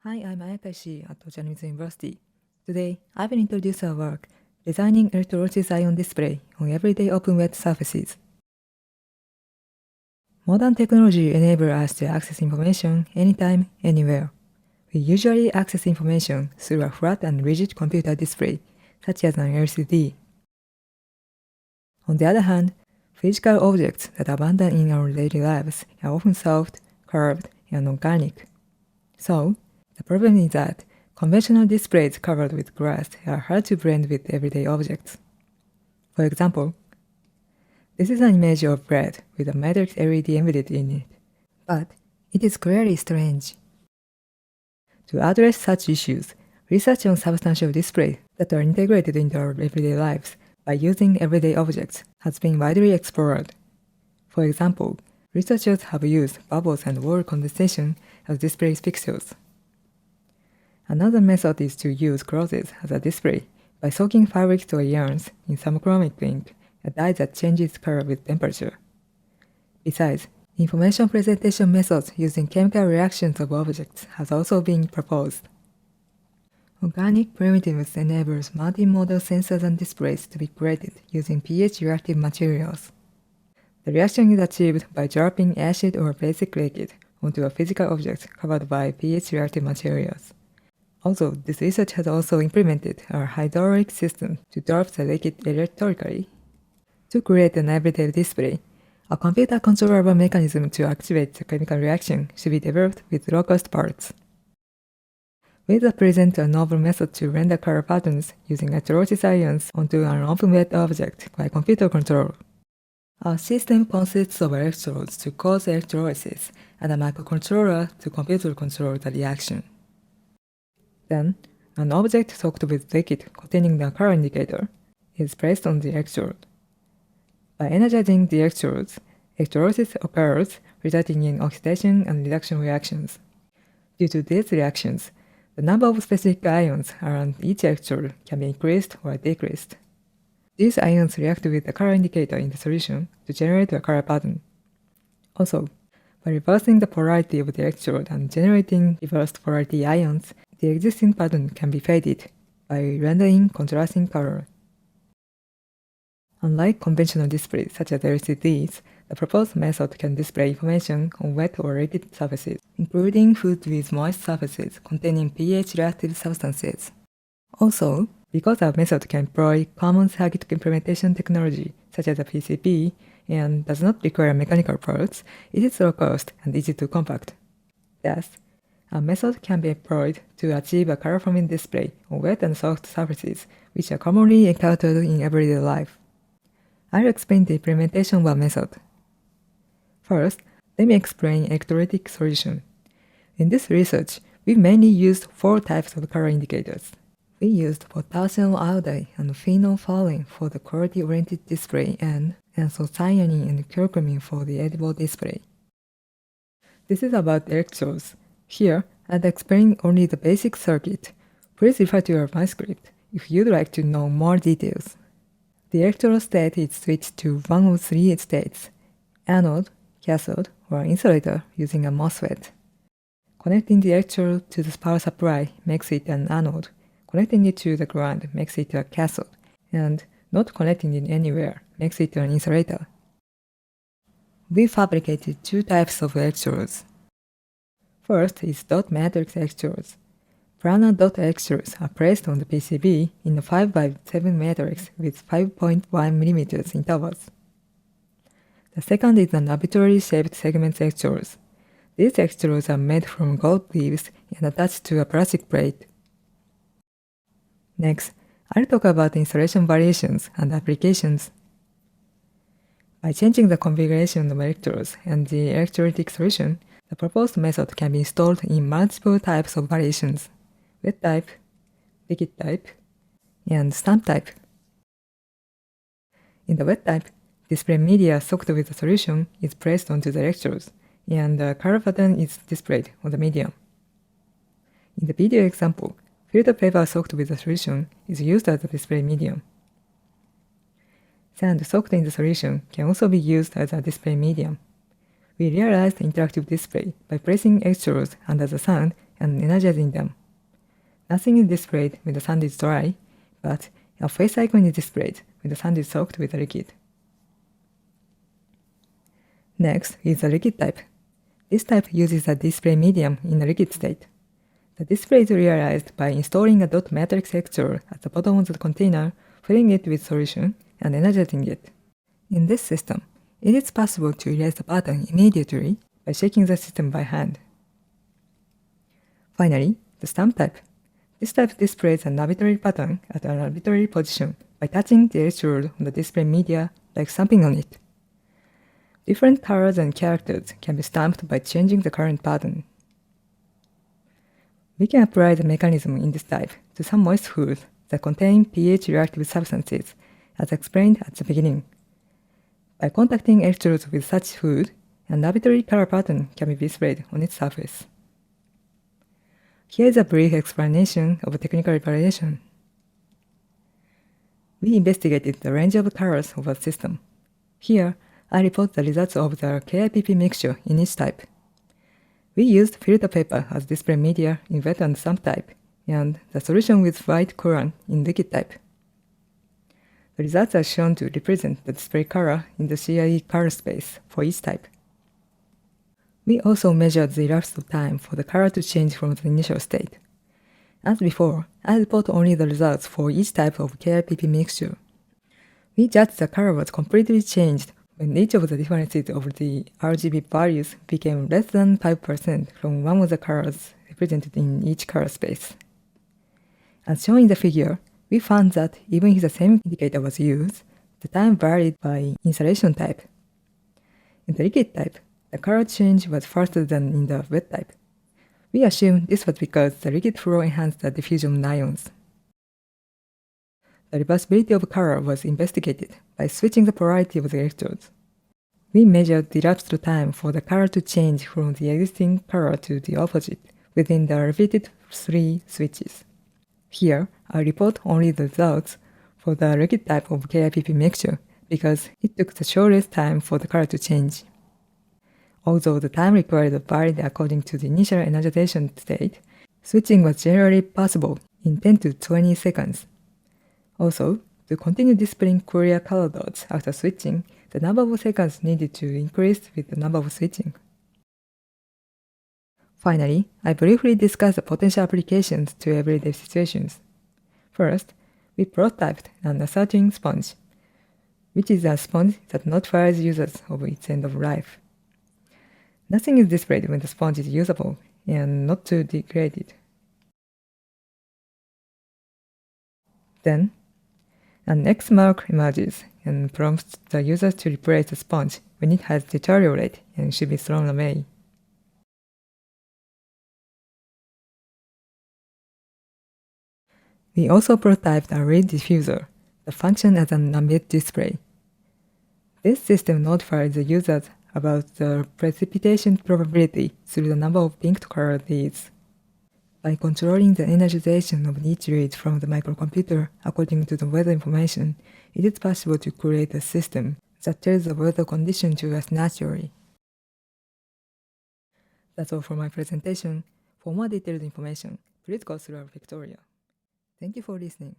Hi, I'm Ayakashi at Japanese University. Today, I will introduce our work, Designing Electrolysis Ion Display on Everyday Open Wet Surfaces. Modern technology enables us to access information anytime, anywhere. We usually access information through a flat and rigid computer display, such as an LCD. On the other hand, physical objects that abundant in our daily lives are often soft, curved, and organic. So, the problem is that conventional displays covered with glass are hard to blend with everyday objects. For example, this is an image of bread with a matrix LED embedded in it, but it is clearly strange. To address such issues, research on substantial displays that are integrated into our everyday lives by using everyday objects has been widely explored. For example, researchers have used bubbles and water condensation as display fixtures. Another method is to use clothes as a display by soaking fabrics or yarns in thermochromic ink, a dye that changes color with temperature. Besides, information presentation methods using chemical reactions of objects has also been proposed. Organic primitives enables multimodal sensors and displays to be created using pH-reactive materials. The reaction is achieved by dropping acid or basic liquid onto a physical object covered by pH-reactive materials. Also, this research has also implemented a hydraulic system to drop the liquid electrically. To create an everyday display, a computer-controllable mechanism to activate the chemical reaction should be developed with low-cost parts. We will present a novel method to render color patterns using electrolysis ions onto an open-wet object by computer control. Our system consists of electrodes to cause electrolysis and a microcontroller to computer control the reaction. Then, an object soaked with liquid containing the color indicator is placed on the electrode. By energizing the electrodes, electrolysis occurs, resulting in oxidation and reduction reactions. Due to these reactions, the number of specific ions around each electrode can be increased or decreased. These ions react with the color indicator in the solution to generate a color pattern. Also, by reversing the polarity of the electrode and generating reversed polarity ions, the existing pattern can be faded by rendering contrasting color. Unlike conventional displays such as LCDs, the proposed method can display information on wet or liquid surfaces, including food with moist surfaces containing pH-reactive substances. Also, because our method can employ common circuit implementation technology such as a PCB and does not require mechanical parts, it is low cost and easy to compact. Thus, a method can be employed to achieve a color-forming display on wet and soft surfaces, which are commonly encountered in everyday life. I'll explain the implementation of a method. First, let me explain electrolytic solution. In this research, we mainly used 4 types of color indicators. We used potassium iodide and phenolphthalein for the quality-oriented display and anthocyanin and curcumin for the edible display. This is about electrodes. Here, I'll explain only the basic circuit. Please refer to your manuscript if you'd like to know more details. The electrode state is switched to one of 3 states: anode, cathode, or insulator using a MOSFET. Connecting the electrode to the power supply makes it an anode. Connecting it to the ground makes it a cathode, and not connecting it anywhere makes it an insulator. We fabricated 2 types of electrodes. First is dot matrix electrodes. Planar dot electrodes are placed on the PCB in a 5x7 matrix with 5.1 mm intervals. The second is an arbitrarily shaped segment electrodes. These electrodes are made from gold leaves and attached to a plastic plate. Next, I'll talk about installation variations and applications. By changing the configuration of electrodes and the electrolytic solution, the proposed method can be installed in multiple types of variations: wet type, liquid type, and stamp type. In the wet type, display media soaked with the solution is placed onto the electrodes, and the color pattern is displayed on the medium. In the video example, filter paper soaked with the solution is used as a display medium. Sand soaked in the solution can also be used as a display medium. We realized interactive display by placing electrodes under the sand and energizing them. Nothing is displayed when the sand is dry, but a phase icon is displayed when the sand is soaked with a liquid. Next is the liquid type. This type uses a display medium in a liquid state. The display is realized by installing a dot matrix electrode at the bottom of the container, filling it with solution, and energizing it. In this system, it is possible to erase the pattern immediately by shaking the system by hand. Finally, the stamp type. This type displays an arbitrary pattern at an arbitrary position by touching the electrode on the display media like stamping on it. Different colors and characters can be stamped by changing the current pattern. We can apply the mechanism in this type to some moist foods that contain pH-reactive substances, as explained at the beginning. By contacting electrodes with such food, an arbitrary color pattern can be displayed on its surface. Here is a brief explanation of technical evaluation. We investigated the range of colors of a system. Here, I report the results of the KIPP mixture in each type. We used filter paper as display media in wet and stamp type, and the solution with white coolant in liquid type. The results are shown to represent the display color in the CIE color space for each type. We also measured the elapsed time for the color to change from the initial state. As before, I report only the results for each type of KIPP mixture. We judged the color was completely changed when each of the differences of the RGB values became less than 5% from one of the colors represented in each color space. As shown in the figure, we found that even if the same indicator was used, the time varied by insulation type. In the liquid type, the color change was faster than in the wet type. We assumed this was because the liquid flow enhanced the diffusion of ions. The reversibility of color was investigated by switching the polarity of the electrodes. We measured the elapsed time for the color to change from the existing color to the opposite within the repeated 3 switches. Here, I report only the results for the liquid type of KIPP mixture because it took the shortest time for the color to change. Although the time required varied according to the initial energization state, switching was generally possible in 10 to 20 seconds. Also, to continue displaying clear color dots after switching, the number of seconds needed to increase with the number of switching. Finally, I briefly discuss the potential applications to everyday situations. First, we prototyped an ascertain sponge, which is a sponge that notifies users of its end of life. Nothing is displayed when the sponge is usable and not too degraded. Then, an X mark emerges and prompts the user to replace the sponge when it has deteriorated and should be thrown away. We also prototyped a read diffuser that functions as an ambient display. This system notifies the users about the precipitation probability through the number of pictorial leads. By controlling the energization of each lead from the microcomputer according to the weather information, it is possible to create a system that tells the weather condition to us naturally. That's all for my presentation. For more detailed information, please go through our pictorial. Thank you for listening.